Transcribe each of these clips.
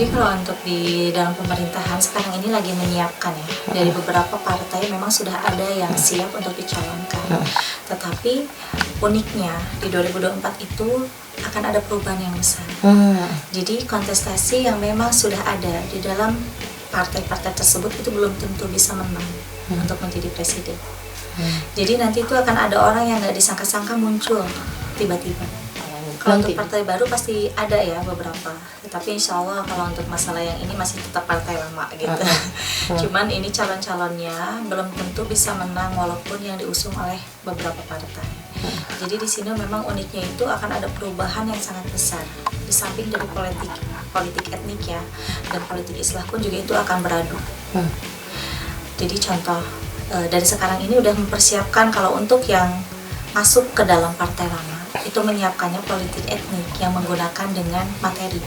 Jadi kalau untuk di dalam pemerintahan sekarang ini lagi menyiapkan ya, dari beberapa partai memang sudah ada yang siap untuk dicalonkan. Tetapi uniknya di 2024 itu akan ada perubahan yang besar. Jadi kontestasi yang memang sudah ada di dalam partai-partai tersebut itu belum tentu bisa menang untuk menjadi presiden. Jadi nanti itu akan ada orang yang nggak disangka-sangka muncul tiba-tiba. Kalau untuk partai baru pasti ada ya beberapa, tapi insya Allah kalau untuk masalah yang ini masih tetap partai lama gitu. Cuman ini calon-calonnya belum tentu bisa menang walaupun yang diusung oleh beberapa partai. Jadi di sini memang uniknya itu akan ada perubahan yang sangat besar. Di samping dari politik etnik ya, dan politik Islam pun juga itu akan beradu. Jadi contoh dari sekarang ini udah mempersiapkan kalau untuk yang masuk ke dalam partai lama itu menyiapkannya politik etnik yang menggunakan dengan materi.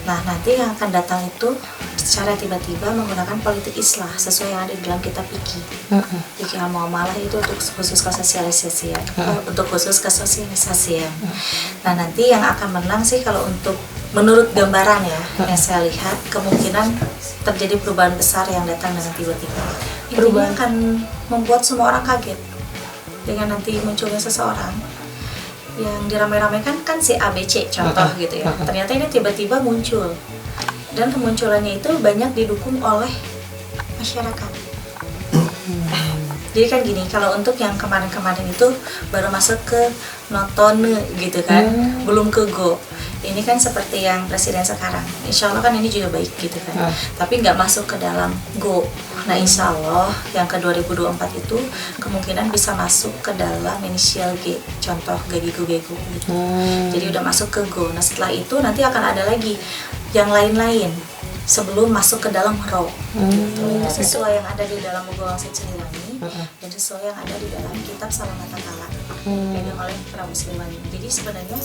Nah nanti yang akan datang itu secara tiba-tiba menggunakan politik Islah sesuai yang ada di dalam kitab Fikih. Fikih Muamalah itu untuk khusus kesosialisasi ya, untuk khusus kesosialisasi ya. Nah nanti yang akan menang sih kalau untuk menurut gambaran ya yang saya lihat kemungkinan terjadi perubahan besar yang datang dengan tiba-tiba. Perubahan akan membuat semua orang kaget dengan nanti munculnya seseorang yang diramai-ramaikan kan si ABC contoh gitu ya. Ternyata ini tiba-tiba muncul dan kemunculannya itu banyak didukung oleh masyarakat. Jadi kan gini, kalau untuk yang kemarin-kemarin itu baru masuk ke nonton gitu kan, belum ke go. Ini kan seperti yang presiden sekarang, insya Allah kan ini juga baik gitu kan, tapi nggak masuk ke dalam go. Nah insya Allah yang ke 2024 itu kemungkinan bisa masuk ke dalam inisial G, contoh Gagigo gitu. Jadi udah masuk ke go. Nah setelah itu nanti akan ada lagi yang lain-lain sebelum masuk ke dalam ro. Itu sesuai yang ada di dalam buku Wangsit Celilani dan sesuai yang ada di dalam kitab Salamata Kala yang oleh Prabu Siliwangi. Jadi sebenarnya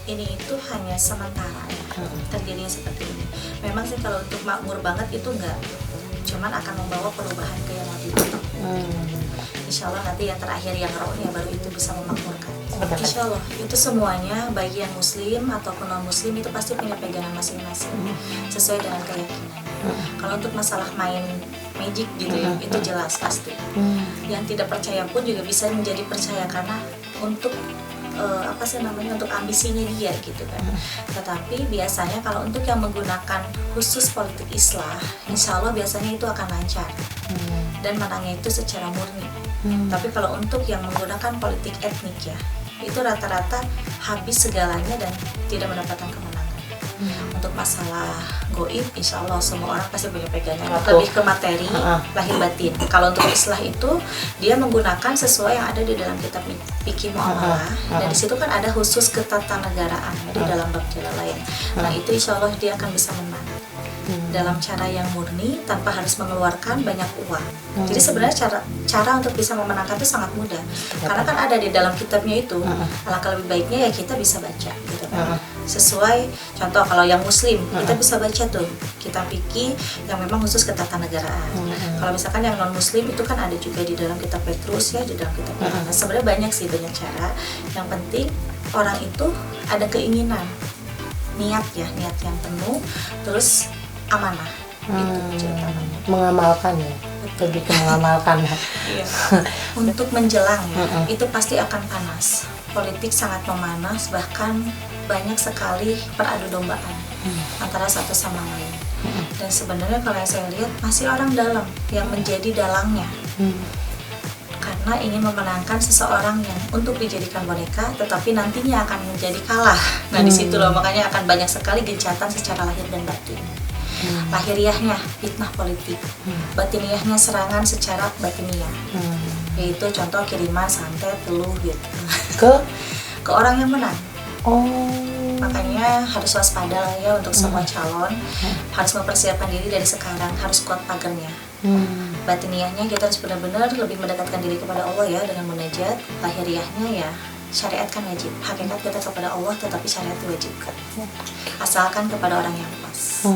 ini itu hanya sementara ya, terjadinya seperti ini. Memang sih kalau untuk makmur banget itu enggak, cuman akan membawa perubahan ke yang lebih baik. Insya Allah nanti yang terakhir yang rohnya baru itu bisa memakmurkan. Insya Allah itu semuanya baik yang muslim ataupun non muslim itu pasti punya pegangan masing-masing sesuai dengan keyakinan. Kalau untuk masalah main magic gitu ya itu jelas pasti. Yang tidak percaya pun juga bisa menjadi percaya karena untuk untuk ambisinya dia gitu kan. Tetapi biasanya kalau untuk yang menggunakan khusus politik Islah, insya Allah biasanya itu akan lancar dan menangnya itu secara murni. Tapi kalau untuk yang menggunakan politik etnik ya, itu rata-rata habis segalanya dan tidak mendapatkan kemenangan. Untuk masalah goib, insya Allah semua orang pasti punya pegangan lebih ke materi, lahir batin. Kalau untuk Islah itu dia menggunakan sesuai yang ada di dalam kitab Fikih Muamalah, dan di situ kan ada khusus ketatanegaraan di dalam bab Jalalain. Nah itu insya Allah dia akan bisa menang dalam cara yang murni tanpa harus mengeluarkan banyak uang. Jadi sebenarnya cara untuk bisa memenangkan itu sangat mudah karena kan ada di dalam kitabnya itu. Alangkah lebih baiknya ya kita bisa baca gitu kan. Sesuai contoh kalau yang muslim kita bisa baca tuh kitab fikih yang memang khusus ketatanegaraan. Kalau misalkan yang non muslim itu kan ada juga di dalam kitab Petrus ya, di dalam kitab Nah, sebenarnya banyak sih, banyak cara. Yang penting orang itu ada keinginan, niat yang penuh, terus amanah. Itu utamanya. Mengamalkan ya, lebih ke mengamalkan ya. Iya. Untuk menjelang ya, itu pasti akan panas. Politik sangat memanas, bahkan banyak sekali peradu dombaan antara satu sama lain. Dan sebenarnya kalau yang saya lihat masih orang dalam yang menjadi dalangnya. Karena ingin memenangkan seseorang yang untuk dijadikan boneka, tetapi nantinya akan menjadi kalah. Nah di situ loh makanya akan banyak sekali gencatan secara lahir dan batin. Lahiriahnya fitnah politik, batiniahnya serangan secara batiniah, yaitu contoh kiriman santet, teluh gitu ke orang yang menang. Makanya harus waspada lah ya untuk semua calon, harus mempersiapkan diri dari sekarang, harus kuat pagernya. Batiniahnya kita harus benar-benar lebih mendekatkan diri kepada Allah ya dengan munajat. Lahiriahnya ya syariat kan wajib, hakikat kita kepada Allah tetapi syariat diwajibkan, asalkan kepada orang yang pas.